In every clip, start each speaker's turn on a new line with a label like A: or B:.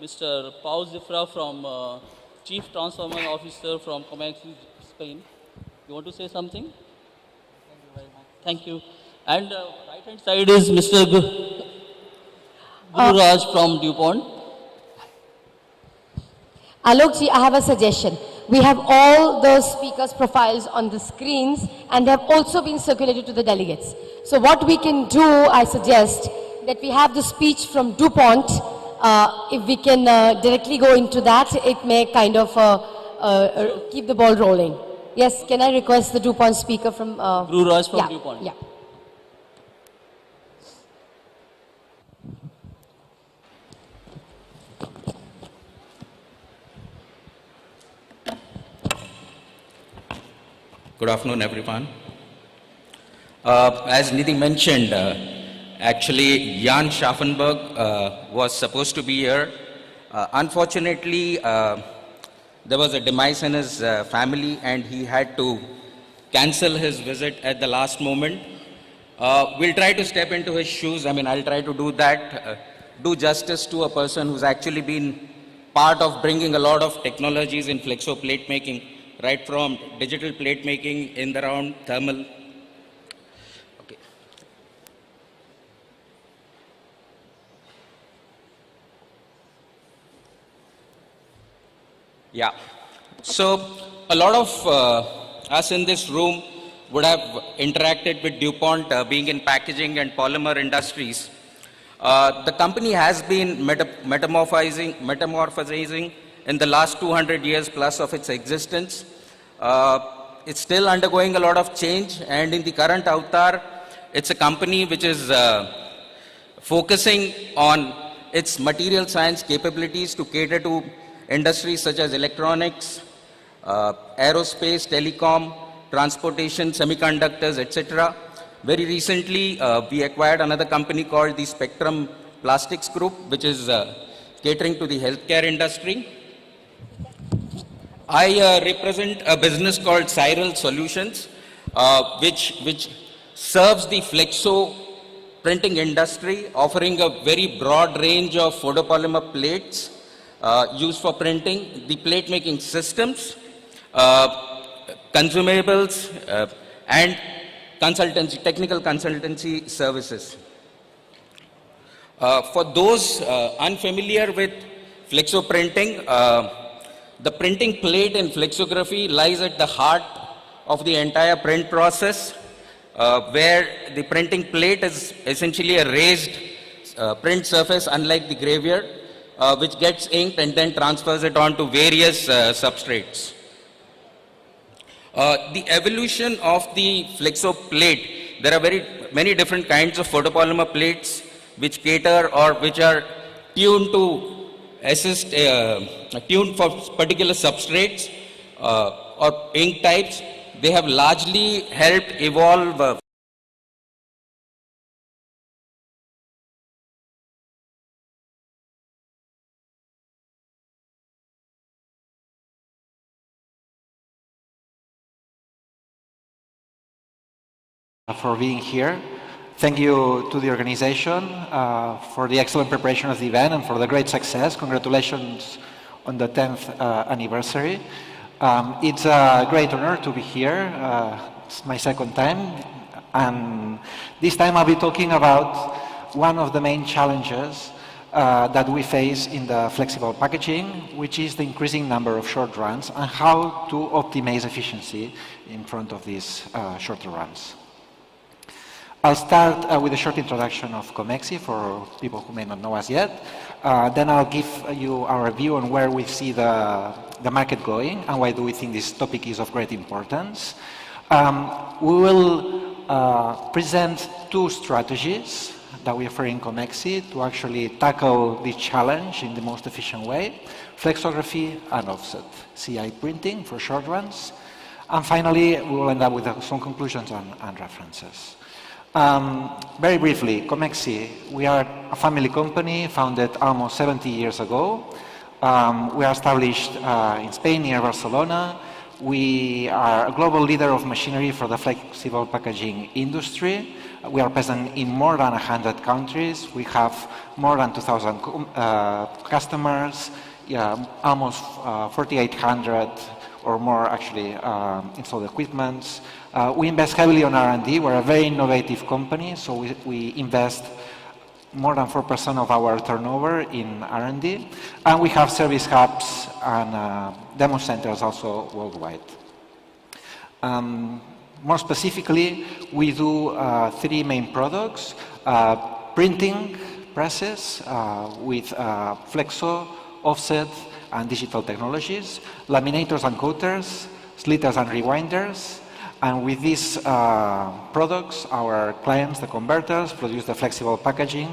A: Mr. Xifra from Chief Transformer Officer from Comexi, Spain. You want to say something? Thank you very much. Thank you. And right hand side is Mr. Gururaj from DuPont.
B: Alokji, I have a suggestion. We have all the speakers' profiles on the screens and they have also been circulated to the delegates. So what we can do, I suggest, that we have the speech from DuPont. If we can directly go into that, it may kind of keep the ball rolling. Yes, can I request the DuPont speaker from...
A: Gururaj from DuPont.
B: Yeah.
C: Good afternoon, everyone. As Nidhi mentioned, actually, Jan Scharfenberg was supposed to be here. Unfortunately, there was a demise in his family and he had to cancel his visit at the last moment. We'll try to step into his shoes. I mean, I'll try to do that, do justice to a person who's actually been part of bringing a lot of technologies in flexo plate making, right from digital plate making in the round thermal. Okay. Yeah. So a lot of us in this room would have interacted with DuPont being in packaging and polymer industries. The company has been metamorphosing in the last 200 years plus of its existence. It's still undergoing a lot of change, and in the current avatar, it's a company which is focusing on its material science capabilities to cater to industries such as electronics, aerospace, telecom, transportation, semiconductors, etc. Very recently, we acquired another company called the Spectrum Plastics Group, which is catering to the healthcare industry. I represent a business called Cyrel Solutions, which serves the flexo printing industry, offering a very broad range of photopolymer plates used for printing, the plate making systems, consumables, and consultancy, technical consultancy services. For those unfamiliar with flexo printing, the printing plate in flexography lies at the heart of the entire print process, where the printing plate is essentially a raised print surface, unlike the gravure, which gets inked and then transfers it on to various substrates. The evolution of the flexo plate, there are many different kinds of photopolymer plates which cater or which are tuned to assist, tuned for particular substrates or ink types. They have largely helped evolve
D: for being here. Thank you to the organization for the excellent preparation of the event and for the great success. Congratulations on the 10th anniversary. It's a great honor to be here. It's my second time. And this time I'll be talking about one of the main challenges that we face in the flexible packaging, which is the increasing number of short runs and how to optimize efficiency in front of these shorter runs. I'll start with a short introduction of Comexi for people who may not know us yet. Then I'll give you our view on where we see the market going and why do we think this topic is of great importance. We will present two strategies that we offer in Comexi to actually tackle this challenge in the most efficient way: flexography and offset CI printing for short runs. And finally, we will end up with some conclusions and references. Very briefly, Comexi, we are a family company founded almost 70 years ago. We are established in Spain, near Barcelona. We are a global leader of machinery for the flexible packaging industry. We are present in more than 100 countries. We have more than 2,000 customers, almost 4,800 or more actually installed equipments. We invest heavily on R&D. We're a very innovative company, so we invest more than 4% of our turnover in R&D, and we have service hubs and demo centers also worldwide. More specifically, we do 3 main products: printing presses with flexo, offset, and digital technologies, laminators and coaters, slitters and rewinders. And with these products, our clients, the converters, produce the flexible packaging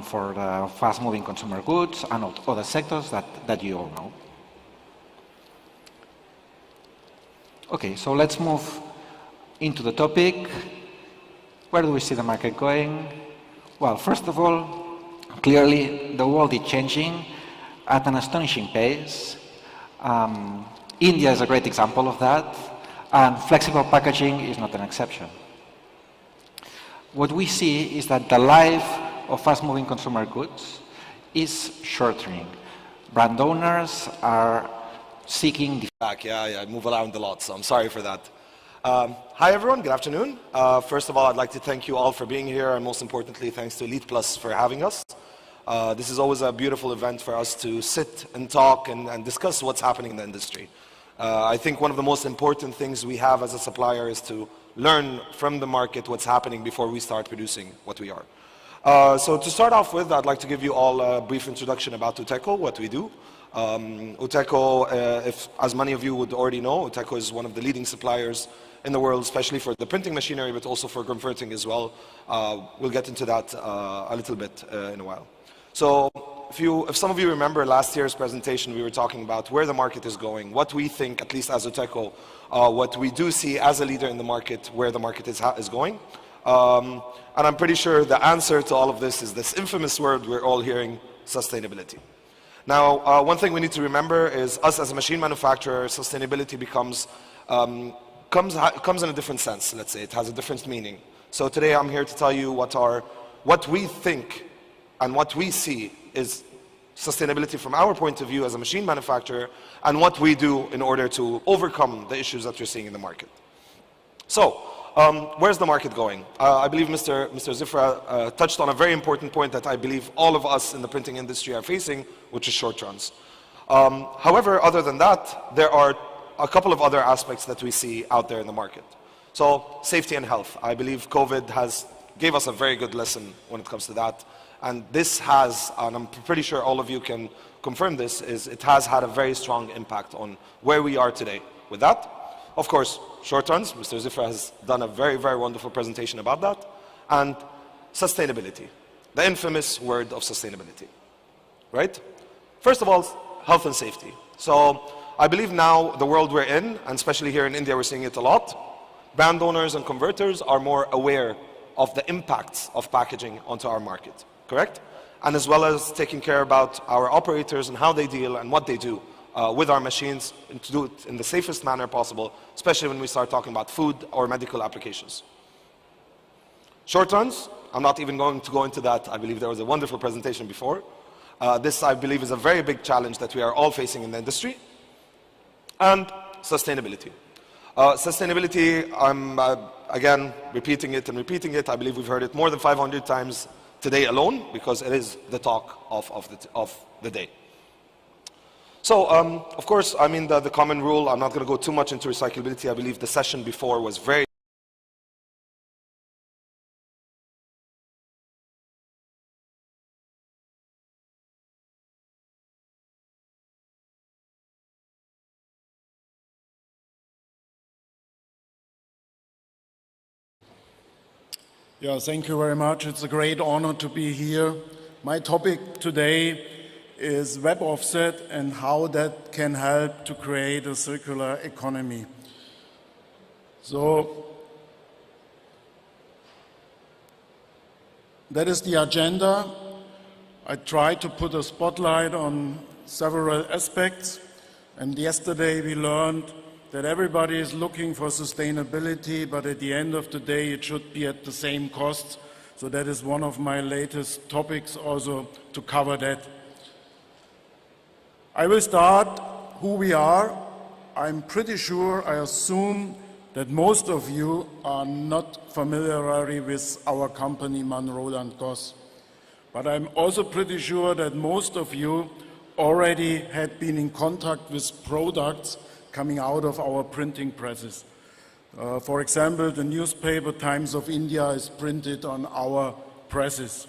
D: for the fast-moving consumer goods and other sectors that you all know. Okay, so let's move into the topic. Where do we see the market going? Well, first of all, clearly the world is changing at an astonishing pace. India is a great example of that. And flexible packaging is not an exception. What we see is that the life of fast-moving consumer goods is shortening. Brand owners are seeking...
E: I move around a lot, so I'm sorry for that. Hi everyone, good afternoon. First of all, I'd like to thank you all for being here, and most importantly, thanks to Elite Plus for having us. This is always a beautiful event for us to sit and talk and discuss what's happening in the industry. I think one of the most important things we have as a supplier is to learn from the market what's happening before we start producing what we are. So to start off with, I'd like to give you all a brief introduction about Uteco, what we do. Uteco, as many of you would already know, Uteco is one of the leading suppliers in the world, especially for the printing machinery, but also for converting as well. We'll get into that a little bit in a while. So if some of you remember last year's presentation, we were talking about where the market is going, what we think, at least as Uteco, what we do see as a leader in the market, where the market is going. And I'm pretty sure the answer to all of this is this infamous word we're all hearing, sustainability. Now, one thing we need to remember is us as a machine manufacturer, sustainability comes in a different sense, let's say. It has a different meaning. So today I'm here to tell you what we think and what we see is sustainability from our point of view as a machine manufacturer, and what we do in order to overcome the issues that you're seeing in the market. So, where's the market going? I believe Mr. Xifra touched on a very important point that I believe all of us in the printing industry are facing, which is short runs. However, other than that, there are a couple of other aspects that we see out there in the market. So, safety and health. I believe COVID gave us a very good lesson when it comes to that. And this has, and I'm pretty sure all of you can confirm this, is it has had a very strong impact on where we are today. With that, of course, short runs. Mr. Xifra has done a very, very wonderful presentation about that. And sustainability, the infamous word of sustainability, right? First of all, health and safety. So I believe now the world we're in, and especially here in India, we're seeing it a lot, brand owners and converters are more aware of the impacts of packaging onto our market. Correct? And as well as taking care about our operators and how they deal and what they do with our machines, and to do it in the safest manner possible, especially when we start talking about food or medical applications. Short runs, I'm not even going to go into that. I believe there was a wonderful presentation before. This, I believe, is a very big challenge that we are all facing in the industry. And sustainability. Sustainability, I'm again repeating it and repeating it. I believe we've heard it more than 500 times today alone, because it is the talk of the day. So, of course, I mean the common rule, I'm not going to go too much into recyclability. I believe the session before was very
F: Yeah, thank you very much. It's a great honor to be here. My topic today is web offset and how that can help to create a circular economy. So that is the agenda. I try to put a spotlight on several aspects, and yesterday we learned that everybody is looking for sustainability, but at the end of the day, it should be at the same cost. So that is one of my latest topics also to cover that. I will start who we are. I'm pretty sure, I assume, that most of you are not familiar with our company, manroland Goss. But I'm also pretty sure that most of you already had been in contact with products coming out of our printing presses. For example, the newspaper Times of India is printed on our presses.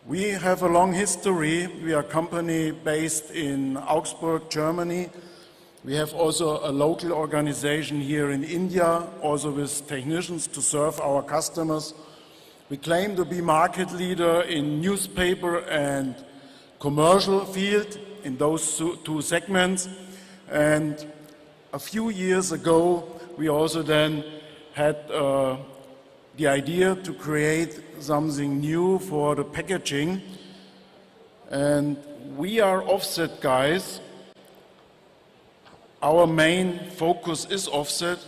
F: We have a long history. We are a company based in Augsburg, Germany. We have also a local organization here in India, also with technicians to serve our customers. We claim to be market leader in newspaper and commercial field in those two segments. And a few years ago, we also then had the idea to create something new for the packaging. And we are offset guys. Our main focus is offset.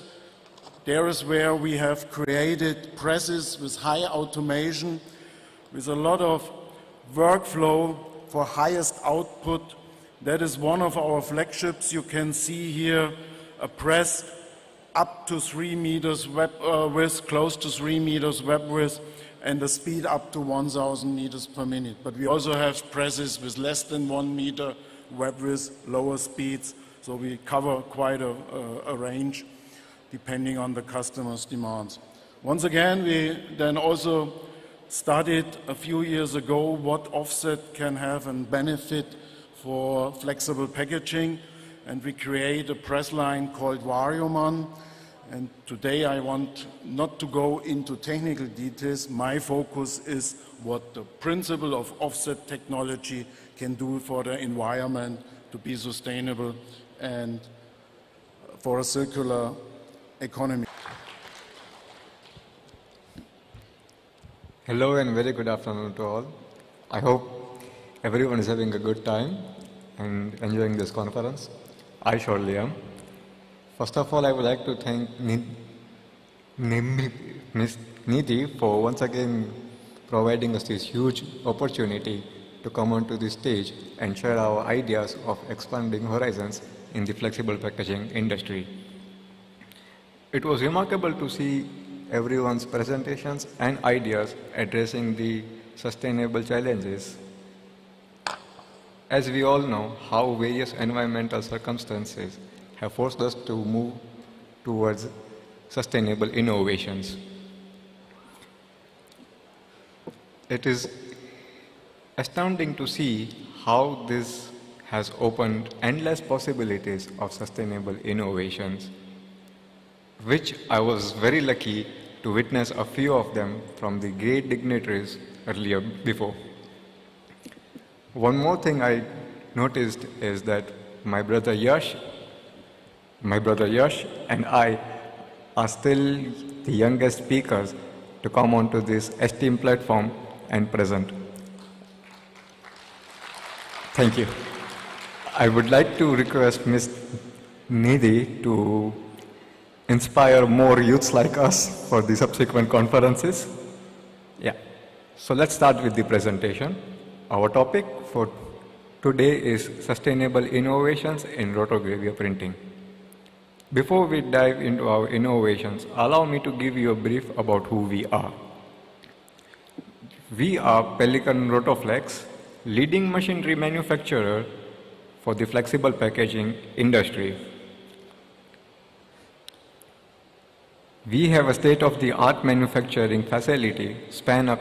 F: There is where we have created presses with high automation, with a lot of workflow for highest output. That is one of our flagships. You can see here a press up to 3 meters web width, close to 3 meters web width, and the speed up to 1,000 meters per minute. But we also have presses with less than 1 meter web width, lower speeds. So we cover quite a range depending on the customer's demands. Once again, we then also studied a few years ago what offset can have and benefit for flexible packaging, and we create a press line called Varioman. And today I want not to go into technical details. My focus is what the principle of offset technology can do for the environment to be sustainable and for a circular economy.
G: Hello and very good afternoon to all. I hope everyone is having a good time and enjoying this conference. I surely am. First of all, I would like to thank Ms. Nidhi for once again providing us this huge opportunity to come onto this stage and share our ideas of expanding horizons in the flexible packaging industry. It was remarkable to see everyone's presentations and ideas addressing the sustainable challenges. As we all know, how various environmental circumstances have forced us to move towards sustainable innovations. It is astounding to see how this has opened endless possibilities of sustainable innovations, which I was very lucky to witness a few of them from the great dignitaries earlier before. One more thing I noticed is that my brother Yash and I are still the youngest speakers to come onto this esteemed platform and present. Thank you. I would like to request Ms. Nidhi to inspire more youths like us for the subsequent conferences. Yeah. So let's start with the presentation. Our topic for today is sustainable innovations in rotogravure printing. Before we dive into our innovations, allow me to give you a brief about who we are. We are Pelican Rotoflex, leading machinery manufacturer for the flexible packaging industry. We have a state-of-the-art manufacturing facility span across